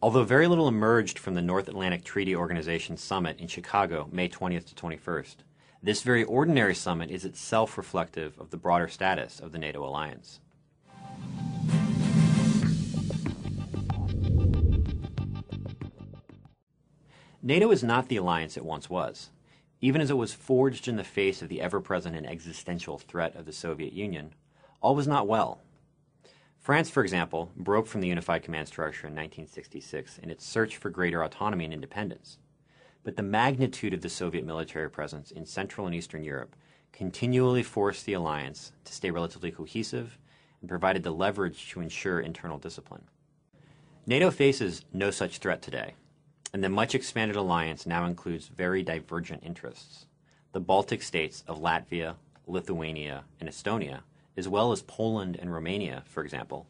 Although very little emerged from the North Atlantic Treaty Organization Summit in Chicago, May 20th to 21st, this very ordinary summit is itself reflective of the broader status of the NATO alliance. NATO is not the alliance it once was. Even as it was forged in the face of the ever-present and existential threat of the Soviet Union, all was not well. France, for example, broke from the unified command structure in 1966 in its search for greater autonomy and independence. But the magnitude of the Soviet military presence in Central and Eastern Europe continually forced the alliance to stay relatively cohesive and provided the leverage to ensure internal discipline. NATO faces no such threat today, and the much expanded alliance now includes very divergent interests. The Baltic states of Latvia, Lithuania, and Estonia, as well as Poland and Romania, for example,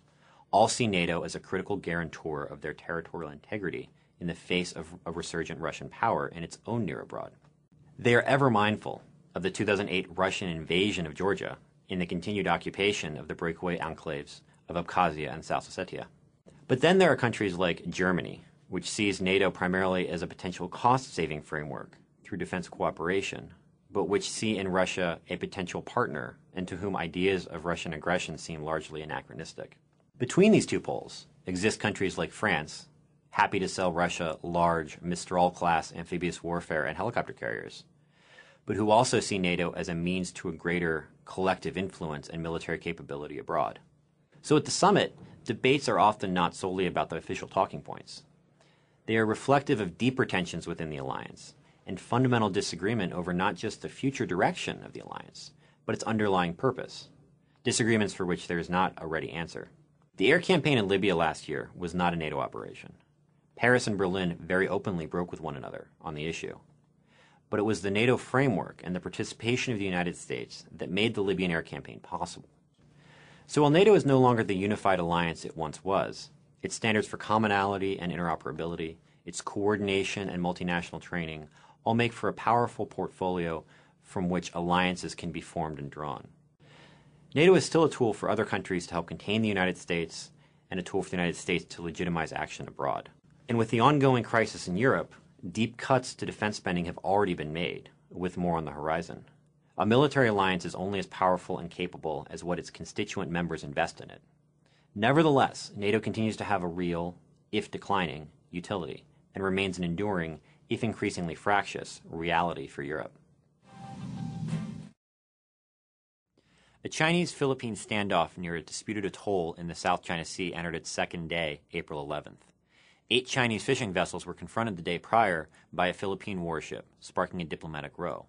all see NATO as a critical guarantor of their territorial integrity in the face of a resurgent Russian power in its own near abroad. They are ever mindful of the 2008 Russian invasion of Georgia and the continued occupation of the breakaway enclaves of Abkhazia and South Ossetia. But then there are countries like Germany, which sees NATO primarily as a potential cost-saving framework through defense cooperation, but which see in Russia a potential partner and to whom ideas of Russian aggression seem largely anachronistic. Between these two poles exist countries like France, happy to sell Russia large Mistral-class amphibious warfare and helicopter carriers, but who also see NATO as a means to a greater collective influence and military capability abroad. So at the summit, debates are often not solely about the official talking points. They are reflective of deeper tensions within the alliance and fundamental disagreement over not just the future direction of the alliance, but its underlying purpose, disagreements for which there is not a ready answer. The air campaign in Libya last year was not a NATO operation. Paris and Berlin very openly broke with one another on the issue. But it was the NATO framework and the participation of the United States that made the Libyan air campaign possible. So while NATO is no longer the unified alliance it once was, its standards for commonality and interoperability, its coordination and multinational training all make for a powerful portfolio from which alliances can be formed and drawn. NATO is still a tool for other countries to help contain the United States and a tool for the United States to legitimize action abroad. And with the ongoing crisis in Europe, deep cuts to defense spending have already been made, with more on the horizon. A military alliance is only as powerful and capable as what its constituent members invest in it. Nevertheless, NATO continues to have a real, if declining, utility, and remains an enduring, if increasingly fractious, reality for Europe. A Chinese-Philippine standoff near a disputed atoll in the South China Sea entered its second day, April 11th. 8 Chinese fishing vessels were confronted the day prior by a Philippine warship, sparking a diplomatic row.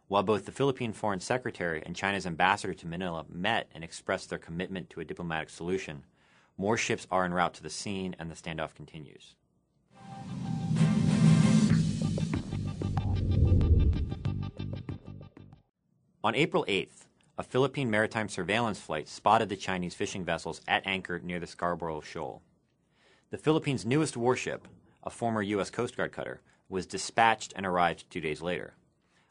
While both the Philippine Foreign Secretary and China's ambassador to Manila met and expressed their commitment to a diplomatic solution, more ships are en route to the scene and the standoff continues. On April 8th, a Philippine maritime surveillance flight spotted the Chinese fishing vessels at anchor near the Scarborough Shoal. The Philippines' newest warship, a former U.S. Coast Guard cutter, was dispatched and arrived 2 days later.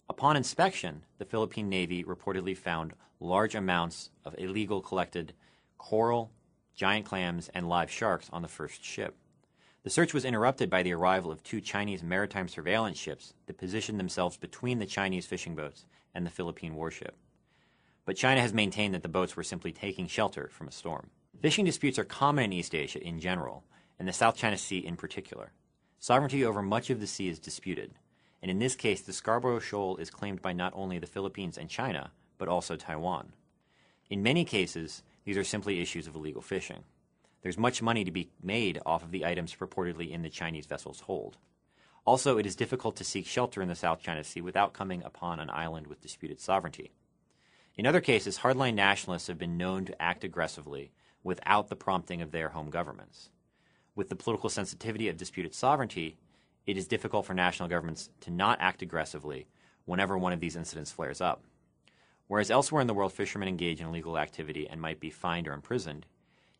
Upon inspection, the Philippine Navy reportedly found large amounts of illegal collected coral, giant clams, and live sharks on the first ship. The search was interrupted by the arrival of 2 Chinese maritime surveillance ships that positioned themselves between the Chinese fishing boats and the Philippine warship. But China has maintained that the boats were simply taking shelter from a storm. Fishing disputes are common in East Asia in general, and the South China Sea in particular. Sovereignty over much of the sea is disputed, and in this case the Scarborough Shoal is claimed by not only the Philippines and China, but also Taiwan. In many cases, these are simply issues of illegal fishing. There's much money to be made off of the items purportedly in the Chinese vessel's hold. Also, it is difficult to seek shelter in the South China Sea without coming upon an island with disputed sovereignty. In other cases, hardline nationalists have been known to act aggressively without the prompting of their home governments. With the political sensitivity of disputed sovereignty, it is difficult for national governments to not act aggressively whenever one of these incidents flares up. Whereas elsewhere in the world fishermen engage in illegal activity and might be fined or imprisoned,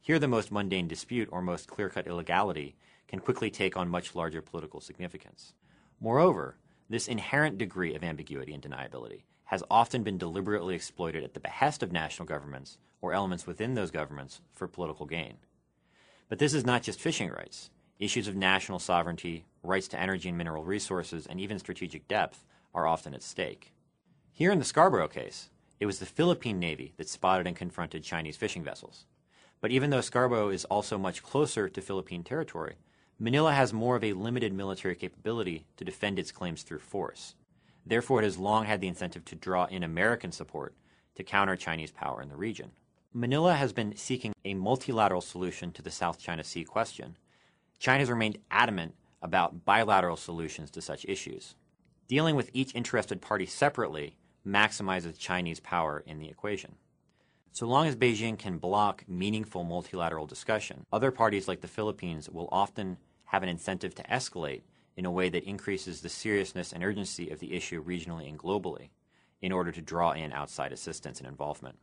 here the most mundane dispute or most clear-cut illegality can quickly take on much larger political significance. Moreover, this inherent degree of ambiguity and deniability has often been deliberately exploited at the behest of national governments or elements within those governments for political gain. But this is not just fishing rights. Issues of national sovereignty, rights to energy and mineral resources, and even strategic depth are often at stake. Here in the Scarborough case, it was the Philippine Navy that spotted and confronted Chinese fishing vessels. But even though Scarborough is also much closer to Philippine territory, Manila has more of a limited military capability to defend its claims through force. Therefore, it has long had the incentive to draw in American support to counter Chinese power in the region. Manila has been seeking a multilateral solution to the South China Sea question. China has remained adamant about bilateral solutions to such issues. Dealing with each interested party separately maximizes Chinese power in the equation. So long as Beijing can block meaningful multilateral discussion, other parties like the Philippines will often have an incentive to escalate in a way that increases the seriousness and urgency of the issue regionally and globally in order to draw in outside assistance and involvement.